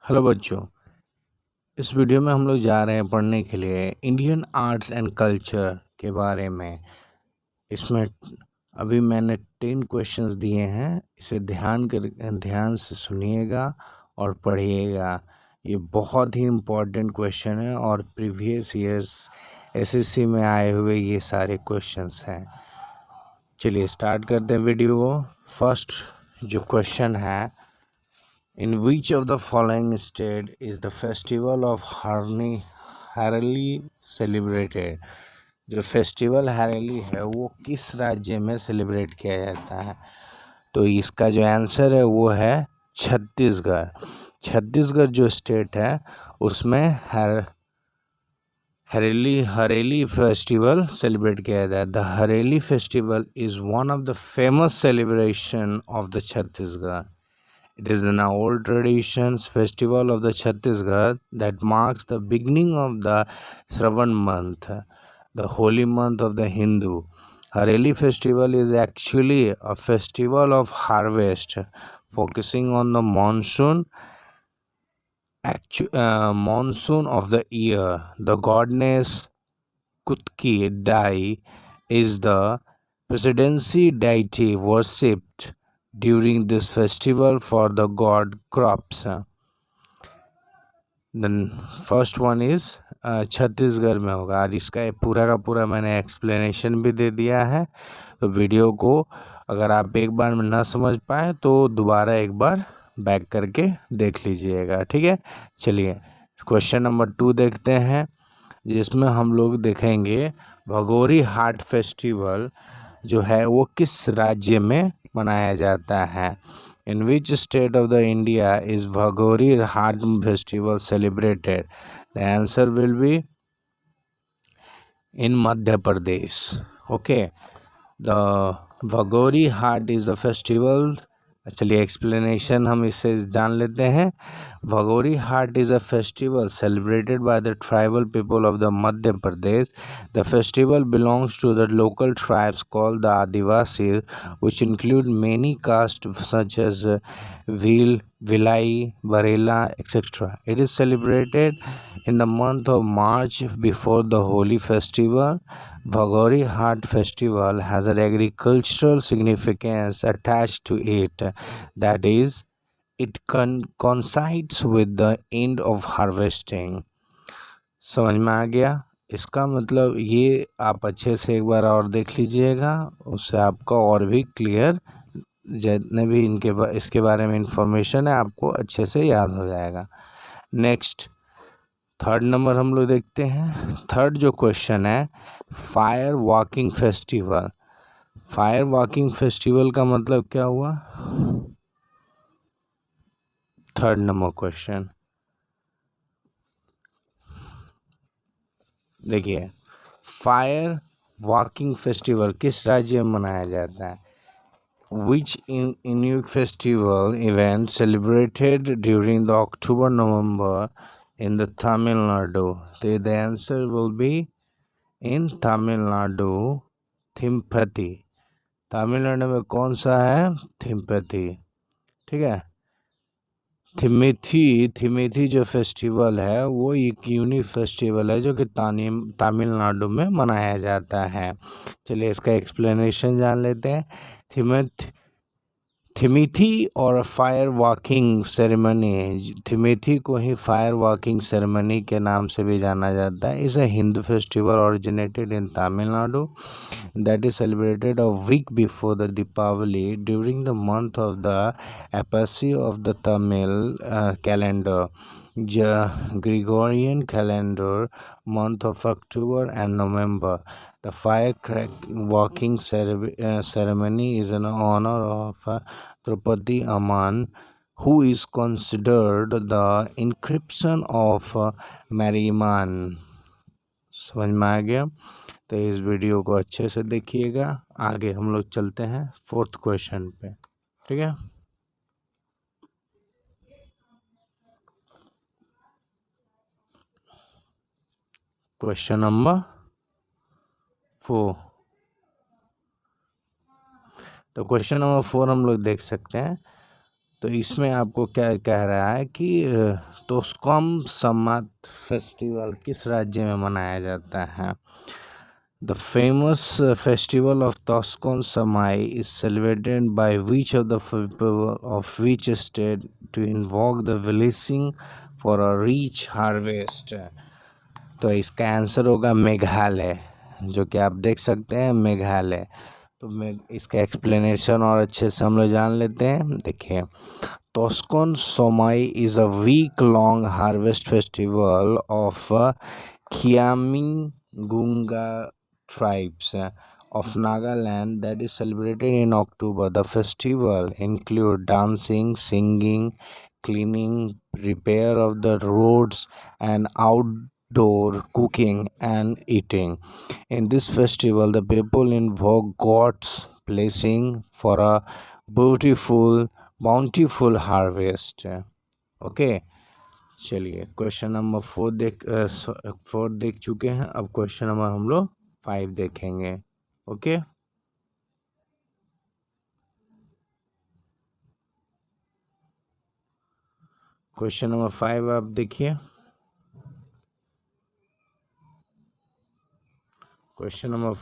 Hello बच्चों। इस video में हम लोग जा रहे हैं पढ़ने के लिए इंडियन आर्ट्स एंड कल्चर के बारे में। इसमें अभी मैंने 10 क्वेश्चंस दिए हैं, इसे ध्यान से सुनिएगा और पढ़िएगा। ये बहुत ही इम्पोर्टेंट क्वेश्चन है और प्रीवियस ईयर्स एसएससी में आए हुए ये सारे क्वेश्चंस हैं। चलिए स्टार्ट करते हैं वीडियो को। फर्स्ट जो क्वेश्चन है, In which of the following state is the festival of Harali celebrated? जो फेस्टिवल हरेली है वो किस राज्य में सेलिब्रेट किया जाता है? तो इसका जो आंसर है वो है छत्तीसगढ़। छत्तीसगढ़ जो स्टेट है उसमें हरेली फेस्टिवल सेलिब्रेट किया जाता है। The Hareli festival is one of the famous celebration of the Chhattisgarh. It is an old traditions festival of the Chhattisgarh that marks the beginning of the Shravan month, the holy month of the Hindu. Hareli festival is actually a festival of harvest, focusing on the monsoon of the year. The goddess Kutki Dai is the presidency deity worshipped during this festival for the god crops. Then first one is Chhattisgarh में होगा। और इसका पूरा का पूरा मैंने explanation भी दे दिया है, तो वीडियो को अगर आप एक बार में ना समझ पाए तो दोबारा एक बार बैक करके देख लीजिएगा, ठीक है। चलिए क्वेश्चन नंबर 2 देखते हैं, जिसमें हम लोग देखेंगे भगोरी हाट फेस्टिवल जो है वो किस राज्य में मनाया जाता है। In which state of the India is Bhagori Haat festival celebrated? The answer will be in Madhya Pradesh. Okay, the Bhagori Haat is the festival. चलिए एक्सप्लेनेशन हम इससे जान लेते हैं। Bhagori Haat is a festival celebrated by the tribal people of the Madhya Pradesh. The festival belongs to the local tribes called the Adivasi, which include many castes such as Bhil, Bhilai, Barela, etc. It is celebrated in the month of March before the Holi festival. Bhagori Haat festival has an agricultural significance attached to it, that is, it coincides with the end of harvesting. समझ में आ गया? इसका मतलब ये आप अच्छे से एक बार और देख लीजिएगा, उससे आपका और भी क्लियर, जितने भी इसके बारे में इंफॉर्मेशन है आपको अच्छे से याद हो जाएगा। नेक्स्ट थर्ड नंबर हम लोग देखते हैं। थर्ड जो क्वेश्चन है, fire walking festival. Fire walking festival का मतलब क्या हुआ? थर्ड नंबर क्वेश्चन देखिए, फायर वॉकिंग फेस्टिवल किस राज्य में मनाया जाता है? Which Inuit festival event celebrated during the October-November in the Tamil Nadu? The answer will be in Tamil Nadu, थिम्पैथी। Tamil Nadu में कौन सा है? थिम्पैथी, ठीक है। थिमेथी जो फेस्टिवल है वो एक यूनिक फेस्टिवल है जो कि तमिलनाडु में मनाया जाता है। चलिए इसका एक्सप्लेनेशन जान लेते हैं। थिमेथी और फायर वॉकिंग सेरेमनी, थिमेथी को ही फायर वॉकिंग सेरेमनी के नाम से भी जाना जाता है। इस Hindu festival originated in Tamil Nadu that is celebrated a week before the Deepavali during the month of the Apasi of the Tamil calendar, Gregorian calendar, month of October and November. The walking ceremony is in honor of Draupadi Aman, who is considered the encryption of Mariman. समझ में आ गया? तो इस video को अच्छे से देखिएगा। आगे हम लोग चलते हैं फोर्थ क्वेश्चन पे, ठीक है। Question number 4। तो क्वेश्चन नंबर 4 हम लोग देख सकते हैं। तो इसमें आपको क्या कह रहा है कि तोस्कम सम्मत फेस्टिवल किस राज्य में मनाया जाता है? The famous festival of Toscon Samai is celebrated by which of the people of which state to invoke the blessing for a rich harvest? तो इसका आंसर होगा मेघालय, जो कि आप देख सकते हैं मेघालय। तो मैं इसका एक्सप्लेनेशन और अच्छे से हम लोग जान लेते हैं। देखिए, Toscon Somai is a week-long harvest festival of Khiamingunga tribes of Nagaland that is celebrated in October. The festival include dancing, singing, cleaning, repair of the roads, and outdoor cooking and eating. In this festival, the people invoke God's blessing for a bountiful harvest. Okay, चलिए question number 4 देख चुके हैं। अब question number हम लोग 5 देखेंगे। Okay, question number 5 आप देखिए। क्वेश्चन नंबर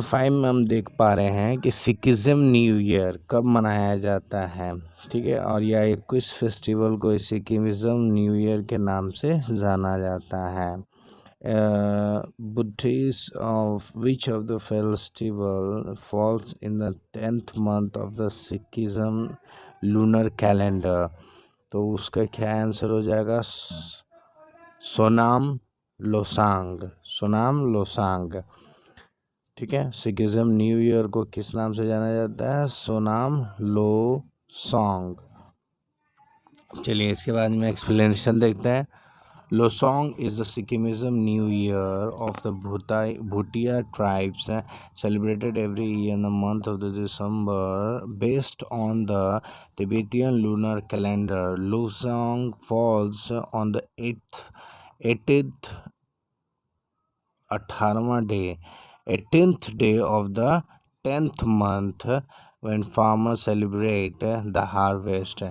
5 में हम देख पा रहे हैं कि सिखिज्म न्यू ईयर कब मनाया जाता है। ठीक है, और यह इस फेस्टिवल को सिखिज्म न्यू ईयर के नाम से जाना जाता है। Buddhists of which of the festival falls in the 10th month of the Sikhism lunar calendar? तो उसका क्या आंसर हो जाएगा? सोनाम लोसांग। ठीक है, सिखिज्म न्यू ईयर को किस नाम से जाना जाता है? सोनाम लोसांग। चलिए इसके बाद में एक्सप्लेनेशन देखते हैं। Losong is the Sikhism New Year of the Bhutia tribes, celebrated every year in the month of the December based on the Tibetan lunar calendar. Losong falls on the 18th 18th day of the 10th month when farmers celebrate the harvest.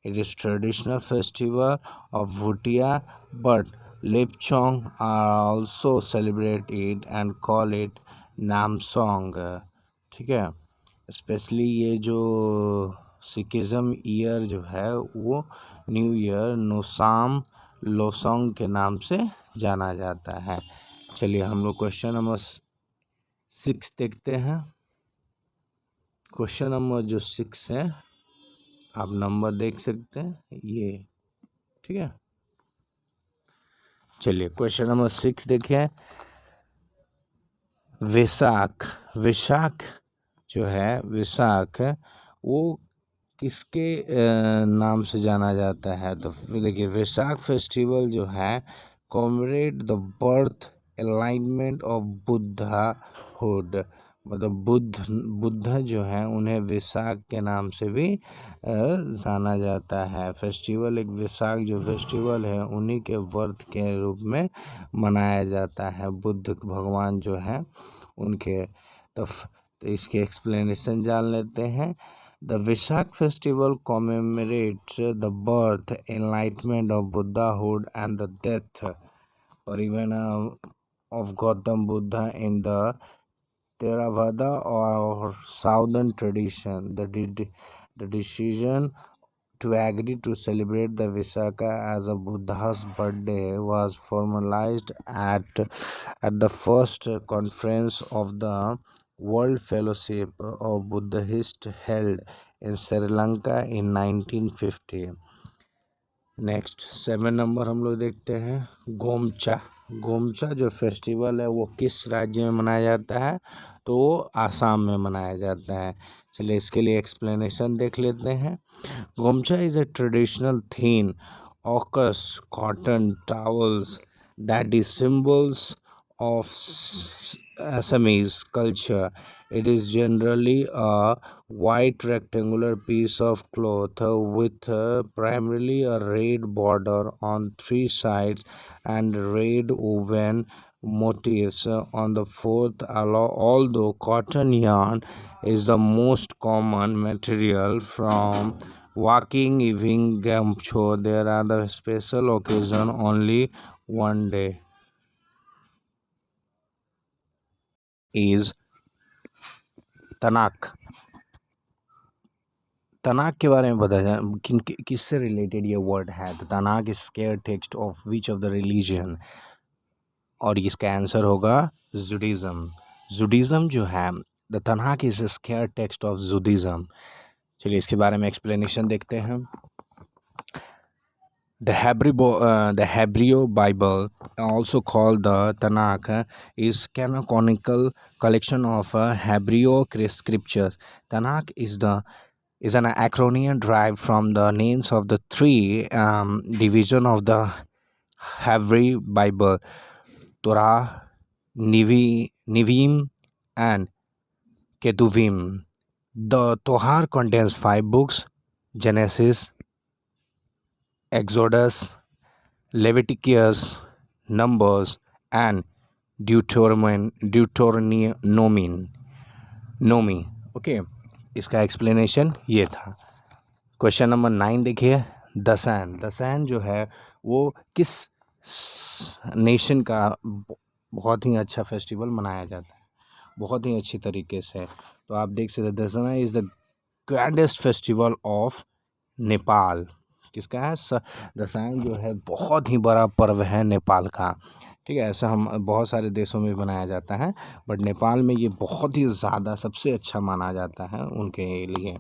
It is traditional festival of Bhutia, but Lepchong are also celebrate it and call it Namsong. ठीक है, specially ये जो Sikhism year जो है वो new year नोसाम Losoong के नाम से जाना जाता है। चलिए हम लोग क्वेश्चन नंबर 6 देखते हैं। क्वेश्चन नंबर जो 6 है, आप नंबर देख सकते हैं ये। ठीक है, चलिए क्वेश्चन नंबर 6 देखिए। वैशाख जो है, वैशाख वो किसके नाम से जाना जाता है? तो देखिए, वैशाख फेस्टिवल जो है commemorate the birth enlightenment of buddhahood, मतलब बुद्ध जो है उन्हें वैशाख के नाम से भी जाना जाता है। फेस्टिवल एक वैशाख जो फेस्टिवल है उन्हीं के बर्थ के रूप में मनाया जाता है, बुद्ध भगवान जो है उनके। तो इसके एक्सप्लेनेशन जान लेते हैं। The Vishak festival commemorates the birth, enlightenment of Buddhahood and the death or even of Gautam Buddha in the Theravada or Southern tradition. The decision to agree to celebrate the Visakha as a Buddha's birthday was formalized at the first conference of the World Fellowship of Buddhists held in Sri Lanka in 1950. Next 7 number हम लोग देखते हैं। गोमचा जो festival है वो किस राज्य में मनाया जाता है? तो वो आसाम में मनाया जाता है। चलिए इसके लिए एक्सप्लेनेशन देख लेते हैं। Gamcha is a traditional theme ox cotton towels that is symbols of Assamese culture. It is generally a white rectangular piece of cloth with primarily a red border on 3 sides and red woven motifs on the fourth, although cotton yarn is the most common material from walking evening gamcho, there are the special occasion only one day is तनाक। तनाक के बारे में बता जाए किससे related ये word है। तो Tanakh is sacred text of which of the religion, और इसका आंसर होगा जुडिज्म। जुडिज्म जो है, the Tanakh is sacred text of Judaism. चलिए इसके बारे में एक्सप्लेनेशन देखते हैं। The Hebrew Bible, also called the Tanakh, is canonical collection of Hebrew scriptures. Tanakh is an acronym derived from the names of the three division of the Hebrew Bible: Torah, Nevi'im, and Ketuvim. The Torah contains 5 books: Genesis, Exodus, Leviticus, Numbers, and Deuteronomy। Okay, इसका explanation ये था। Question number 9 देखिए। दसैन जो है वो किस nation का बहुत ही अच्छा फेस्टिवल मनाया जाता है, बहुत ही अच्छी तरीके से। तो आप देख सकते हैं Dasain is the grandest festival of Nepal. किसका है? दसैन जो है बहुत ही बड़ा पर्व है नेपाल का। ठीक है, ऐसा हम बहुत सारे देशों में मनाया जाता है, बट नेपाल में ये बहुत ही ज़्यादा सबसे अच्छा माना जाता है उनके लिए।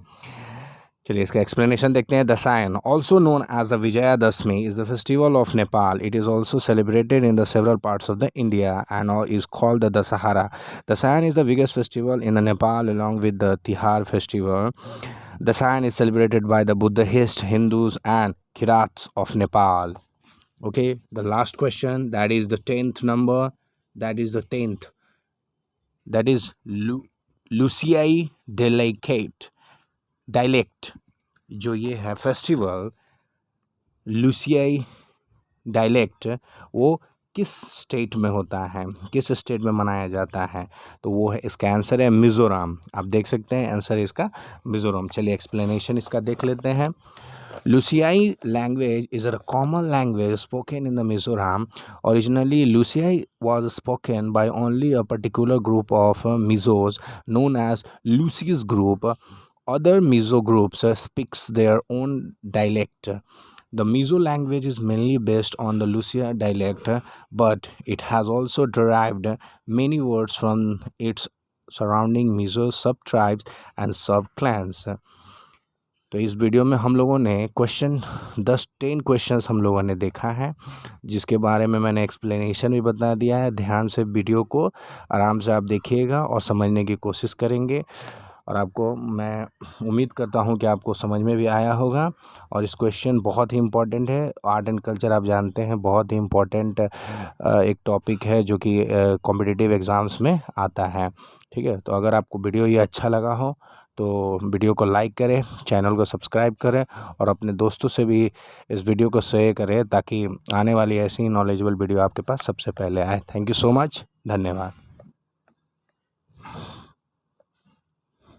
चलिए इसका एक्सप्लेनेशन देखते हैं। Dasain, also known as the Vijayadashami, is the festival of Nepal. It is also celebrated in the several parts of the India and is called the Dussehra. Dasain is the biggest festival in the Nepal along with the Tihar festival. Dasain is celebrated by the Buddhists, Hindus, and Kirats of Nepal. Okay, the last question, that is the 10th number. That is the 10th. That is Luciai dialect. जो ये है festival लुसियाई dialect, वो किस state में होता है, किस state में मनाया जाता है? तो वो है, इसका आंसर है मिज़ोरम। आप देख सकते हैं आंसर इसका मिज़ोरम। चलिए एक्सप्लेनेशन इसका देख लेते हैं। Lushai language is a common language spoken in the Mizoram. Originally Lushai was spoken by only a particular group of Mizos known as Lushais group. Other Mizo groups speaks their own dialect. The Mizo language is mainly based on the Lucia dialect, but it has also derived many words from its surrounding Mizo sub-tribes and sub-clans. तो इस video में हम लोगों ने 10 questions हम लोगों ने देखा है, जिसके बारे में मैंने एक्सप्लेनेशन भी बता दिया है। ध्यान से वीडियो को आराम से आप देखिएगा और समझने की कोशिश करेंगे, और आपको मैं उम्मीद करता हूं कि आपको समझ में भी आया होगा। और इस क्वेश्चन बहुत ही इम्पोर्टेंट है। आर्ट एंड कल्चर आप जानते हैं बहुत ही इम्पोर्टेंट एक टॉपिक है जो कि कॉम्पिटिटिव एग्ज़ाम्स में आता है। ठीक है, तो अगर आपको वीडियो ये अच्छा लगा हो तो वीडियो को लाइक करें, चैनल को सब्सक्राइब करें, और अपने दोस्तों से भी इस वीडियो को शेयर करें ताकि आने वाली ऐसी नॉलेजेबल वीडियो आपके पास सबसे पहले आए। थैंक यू सो मच, धन्यवाद।